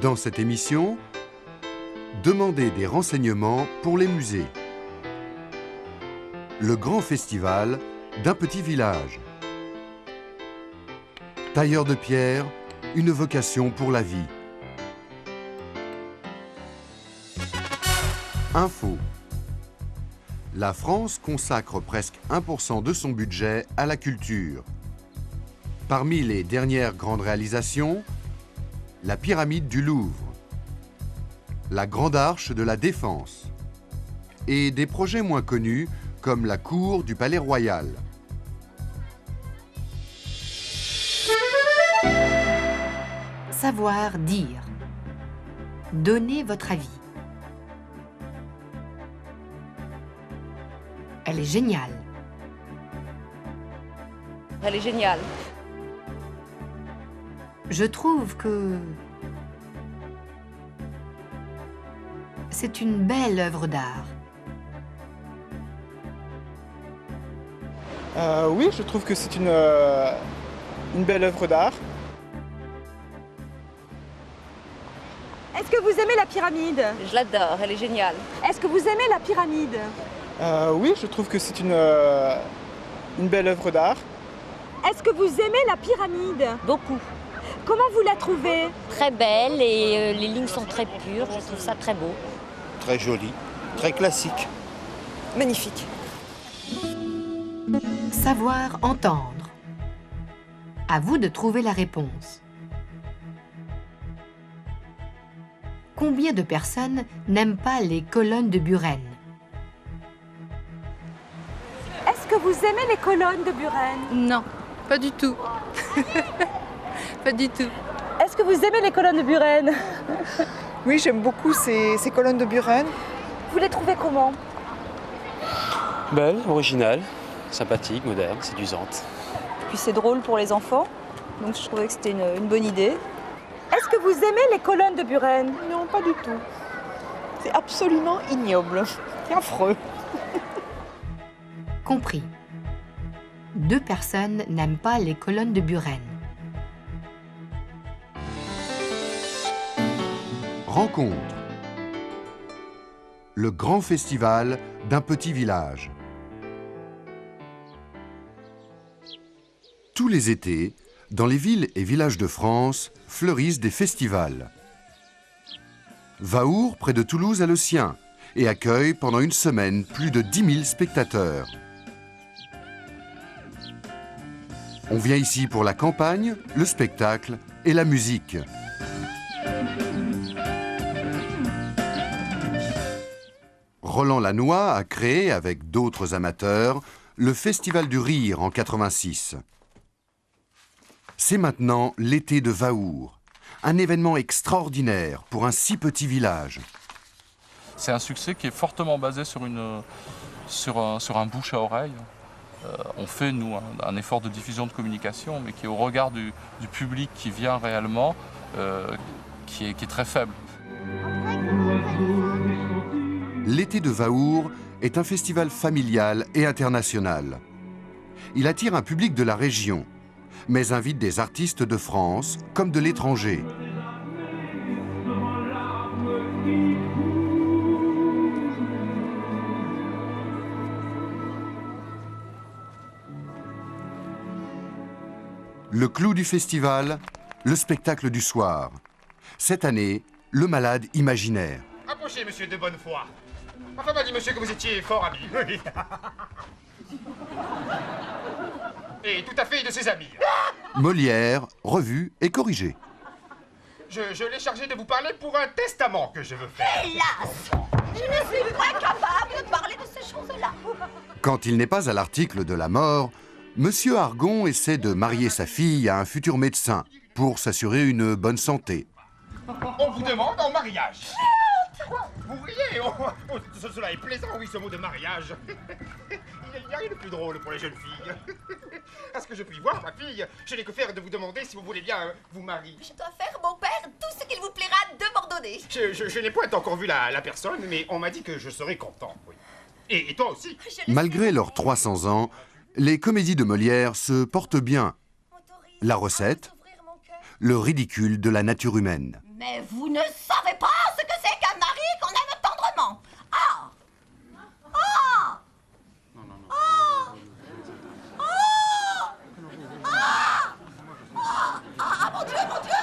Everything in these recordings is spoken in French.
Dans cette émission, demandez des renseignements pour les musées. Le grand festival d'un petit village. Tailleur de pierre, une vocation pour la vie. Info. La France consacre presque 1% de son budget à la culture. Parmi les dernières grandes réalisations, la pyramide du Louvre, la Grande Arche de la Défense et des projets moins connus comme la cour du Palais Royal. Savoir dire. Donnez votre avis. Elle est géniale. Elle est géniale. Je trouve que c'est une belle œuvre d'art. Oui, je trouve que c'est une belle œuvre d'art. Est-ce que vous aimez la pyramide? Je l'adore, elle est géniale. Est-ce que vous aimez la pyramide? Oui, je trouve que c'est une belle œuvre d'art. Est-ce que vous aimez la pyramide? Beaucoup. Comment vous la trouvez? Très belle et les lignes sont très pures, je trouve ça très beau. Très joli, très classique. Magnifique. Savoir entendre. À vous de trouver la réponse. Combien de personnes n'aiment pas les colonnes de Buren? Est-ce que vous aimez les colonnes de Buren? Non, pas du tout. Pas du tout. Est-ce que vous aimez les colonnes de Buren? Oui, j'aime beaucoup ces colonnes de Buren. Vous les trouvez comment? Belle, originale, sympathique, moderne, séduisante. Puis c'est drôle pour les enfants, donc je trouvais que c'était une bonne idée. Est-ce que vous aimez les colonnes de Buren? Non, pas du tout. C'est absolument ignoble. C'est affreux. Compris. 2 personnes n'aiment pas les colonnes de Buren. Rencontre. Le grand festival d'un petit village. Tous les étés, dans les villes et villages de France, fleurissent des festivals. Vaour, près de Toulouse, a le sien et accueille pendant une semaine plus de 10 000 spectateurs. On vient ici pour la campagne, le spectacle et la musique. Roland Lannoy a créé, avec d'autres amateurs, le Festival du Rire en 86. C'est maintenant l'été de Vaour, un événement extraordinaire pour un si petit village. C'est un succès qui est fortement basé sur un bouche à oreille. On fait, nous, un effort de diffusion de communication, mais qui est au regard du public qui vient réellement, qui est très faible. L'été de Vaour est un festival familial et international. Il attire un public de la région, mais invite des artistes de France comme de l'étranger. Le clou du festival, le spectacle du soir. Cette année, le malade imaginaire. Approchez, monsieur de Bonnefoy. Ma femme a dit, monsieur, que vous étiez fort ami. Oui. Et tout à fait de ses amis. Molière, revu et corrigé. Je l'ai chargé de vous parler pour un testament que je veux faire. Hélas! Je ne suis pas capable de parler de ces choses-là. Quand il n'est pas à l'article de la mort, Monsieur Argon essaie de marier sa fille à un futur médecin pour s'assurer une bonne santé. On vous demande en mariage. Vous riez, cela est plaisant, oui, ce mot de mariage. Il n'y a rien de plus drôle pour les jeunes filles. À ce que je puis voir, ma fille, je n'ai que faire de vous demander si vous voulez bien vous marier. Je dois faire, mon père, tout ce qu'il vous plaira de m'ordonner. Je n'ai point encore vu la personne, mais on m'a dit que je serais content, oui. Et toi aussi. Malgré leurs 300 ans, les comédies de Molière se portent bien. La recette, le ridicule de la nature humaine. Mais vous ne savez pas ce que c'est qu'un mari qu'on aime tendrement. Ah! Ah! Ah! Ah! Ah, mon Dieu, mon Dieu!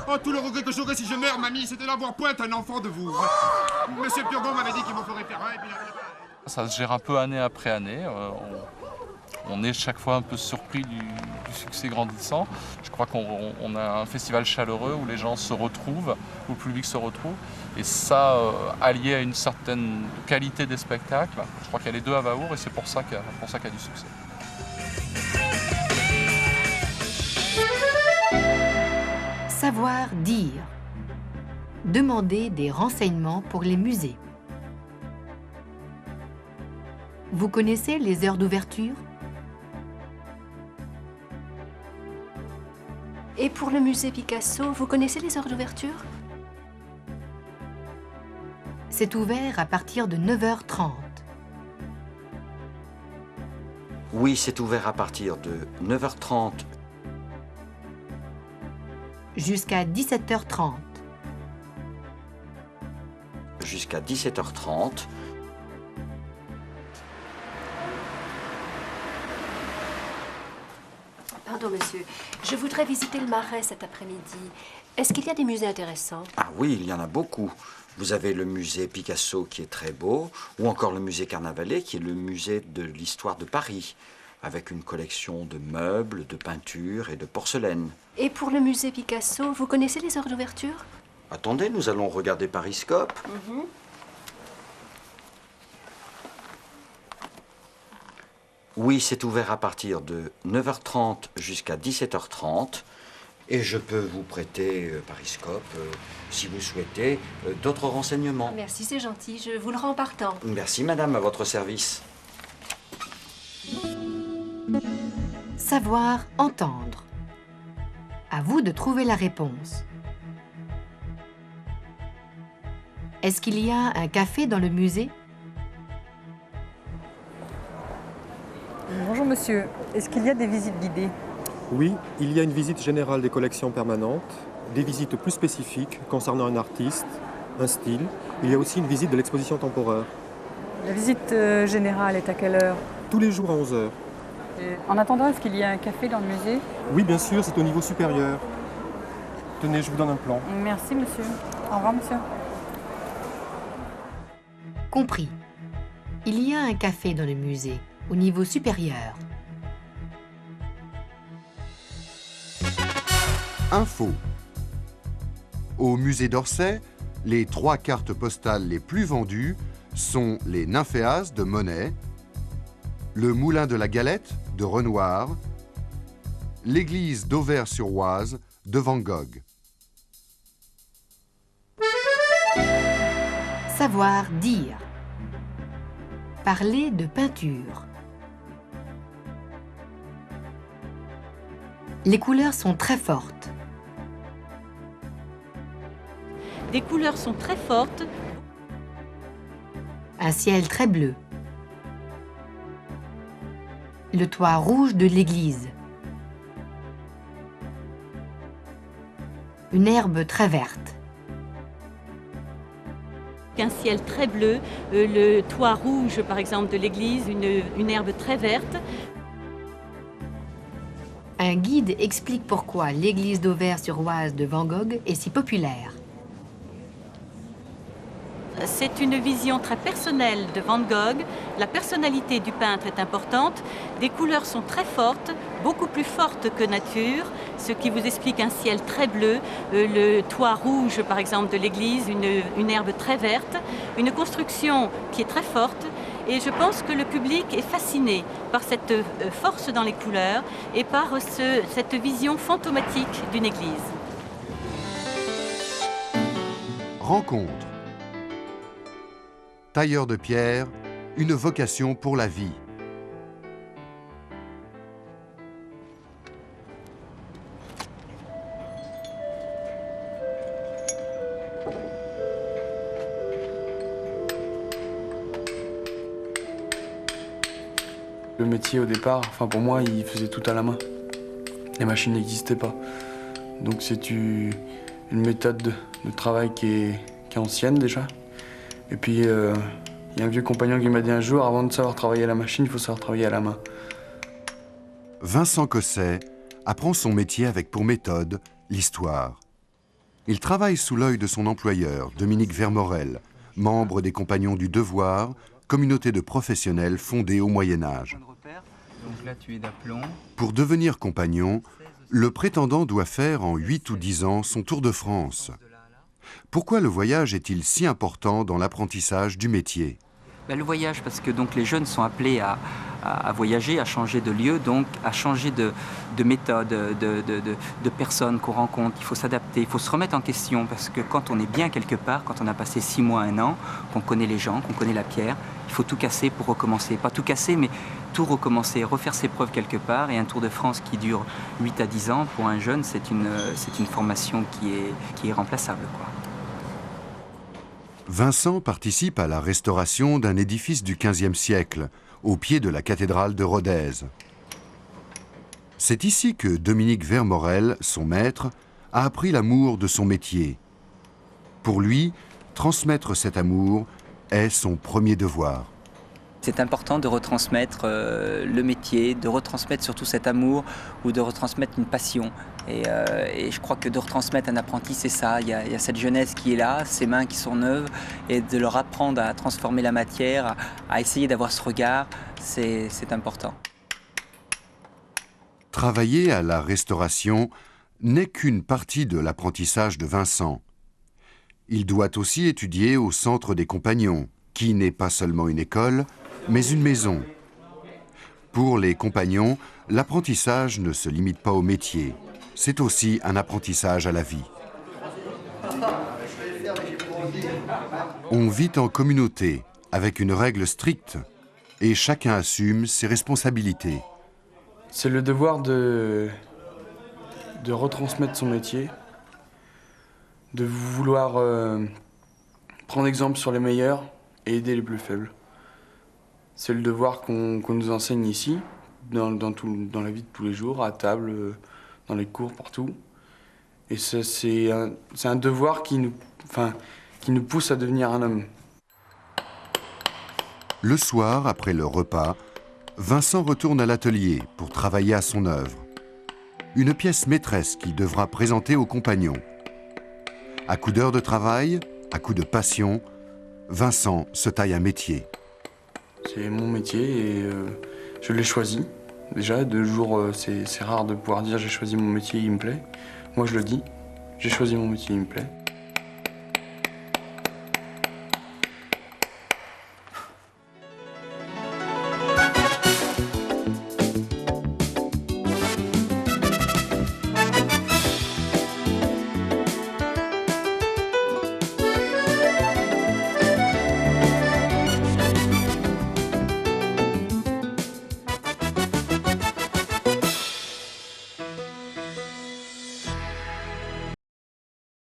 Oh, tout le regret que j'aurais si je meurs, mamie, c'était d'avoir point un enfant de vous. Monsieur Purgon m'avait dit qu'il m'en ferait faire un, et puis Ça se gère un peu année après année. On est chaque fois un peu surpris du succès grandissant. Je crois qu'on a un festival chaleureux où les gens se retrouvent, où le public se retrouve. Et ça, allié à une certaine qualité des spectacles, je crois qu'il y a les deux à Vaour et c'est pour ça qu'il y a du succès. Savoir dire. Demander des renseignements pour les musées. Vous connaissez les heures d'ouverture? Et pour le musée Picasso, vous connaissez les heures d'ouverture? C'est ouvert à partir de 9h30. Oui, c'est ouvert à partir de 9h30 jusqu'à 17h30. Jusqu'à 17h30. Pardon, monsieur. Je voudrais visiter le Marais cet après-midi. Est-ce qu'il y a des musées intéressants? Ah oui, il y en a beaucoup. Vous avez le musée Picasso qui est très beau, ou encore le musée Carnavalet qui est le musée de l'histoire de Paris, avec une collection de meubles, de peintures et de porcelaine. Et pour le musée Picasso, vous connaissez les heures d'ouverture? Attendez, nous allons regarder Pariscope. Oui, c'est ouvert à partir de 9h30 jusqu'à 17h30. Et je peux vous prêter Pariscope, si vous souhaitez, d'autres renseignements. Merci, c'est gentil. Je vous le rends partant. Merci, madame, à votre service. Savoir entendre. À vous de trouver la réponse. Est-ce qu'il y a un café dans le musée? Bonjour monsieur, est-ce qu'il y a des visites guidées? Oui, il y a une visite générale des collections permanentes, des visites plus spécifiques concernant un artiste, un style. Il y a aussi une visite de l'exposition temporaire. La visite générale est à quelle heure? Tous les jours à 11h. En attendant, est-ce qu'il y a un café dans le musée? Oui, bien sûr, c'est au niveau supérieur. Tenez, je vous donne un plan. Merci monsieur. Au revoir monsieur. Compris. Il y a un café dans le musée, au niveau supérieur. Info. Au musée d'Orsay, les 3 cartes postales les plus vendues sont les Nymphéas de Monet, le Moulin de la Galette de Renoir, l'église d'Auvers-sur-Oise de Van Gogh. Savoir dire. Parler de peinture. Les couleurs sont très fortes. Des couleurs sont très fortes. Un ciel très bleu. Le toit rouge de l'église. Une herbe très verte. Un ciel très bleu, le toit rouge par exemple de l'église, une herbe très verte. Un guide explique pourquoi l'église d'Auvers-sur-Oise de Van Gogh est si populaire. C'est une vision très personnelle de Van Gogh. La personnalité du peintre est importante. Des couleurs sont très fortes, beaucoup plus fortes que nature, ce qui vous explique un ciel très bleu, le toit rouge par exemple de l'église, une herbe très verte, une construction qui est très forte. Et je pense que le public est fasciné par cette force dans les couleurs et par cette vision fantomatique d'une église. Rencontre. Tailleur de pierre, une vocation pour la vie. Le métier au départ, pour moi, il faisait tout à la main. Les machines n'existaient pas. Donc c'est une méthode de travail qui est ancienne déjà. Et puis il y a un vieux compagnon qui m'a dit un jour, avant de savoir travailler à la machine, il faut savoir travailler à la main. Vincent Cosset apprend son métier avec pour méthode l'histoire. Il travaille sous l'œil de son employeur, Dominique Vermorel, membre des Compagnons du Devoir, communauté de professionnels fondée au Moyen-Âge. Donc là, tu es d'aplomb. Pour devenir compagnon, le prétendant doit faire en 8 ou 10 ans son tour de France. Pourquoi le voyage est-il si important dans l'apprentissage du métier ? Le voyage, parce que donc, les jeunes sont appelés à voyager, à changer de lieu, donc à changer de méthode, de personnes qu'on rencontre. Il faut s'adapter, il faut se remettre en question, parce que quand on est bien quelque part, quand on a passé 6 mois, 1 an, qu'on connaît les gens, qu'on connaît la pierre, il faut tout casser pour recommencer. Pas tout casser, mais tout recommencer, refaire ses preuves quelque part. Et un Tour de France qui dure 8 à 10 ans, pour un jeune, c'est une formation qui est irremplaçable, quoi. Vincent participe à la restauration d'un édifice du XVe siècle, au pied de la cathédrale de Rodez. C'est ici que Dominique Vermorel, son maître, a appris l'amour de son métier. Pour lui, transmettre cet amour est son premier devoir. C'est important de retransmettre le métier, de retransmettre surtout cet amour ou de retransmettre une passion. Et je crois que de retransmettre un apprenti, c'est ça. Il y a cette jeunesse qui est là, ces mains qui sont neuves, et de leur apprendre à transformer la matière, à essayer d'avoir ce regard, c'est important. Travailler à la restauration n'est qu'une partie de l'apprentissage de Vincent. Il doit aussi étudier au Centre des Compagnons, qui n'est pas seulement une école, mais une maison. Pour les compagnons, l'apprentissage ne se limite pas au métier. C'est aussi un apprentissage à la vie. On vit en communauté, avec une règle stricte, et chacun assume ses responsabilités. C'est le devoir de retransmettre son métier, de vouloir prendre exemple sur les meilleurs et aider les plus faibles. C'est le devoir qu'on nous enseigne ici, dans la vie de tous les jours, à table, dans les cours, partout. Et c'est un devoir qui nous pousse à devenir un homme. Le soir, après le repas, Vincent retourne à l'atelier pour travailler à son œuvre. Une pièce maîtresse qu'il devra présenter aux compagnons. À coup d'heures de travail, à coup de passion, Vincent se taille un métier. C'est mon métier et je l'ai choisi. Déjà, de jour, c'est rare de pouvoir dire j'ai choisi mon métier, il me plaît. Moi, je le dis, j'ai choisi mon métier, il me plaît.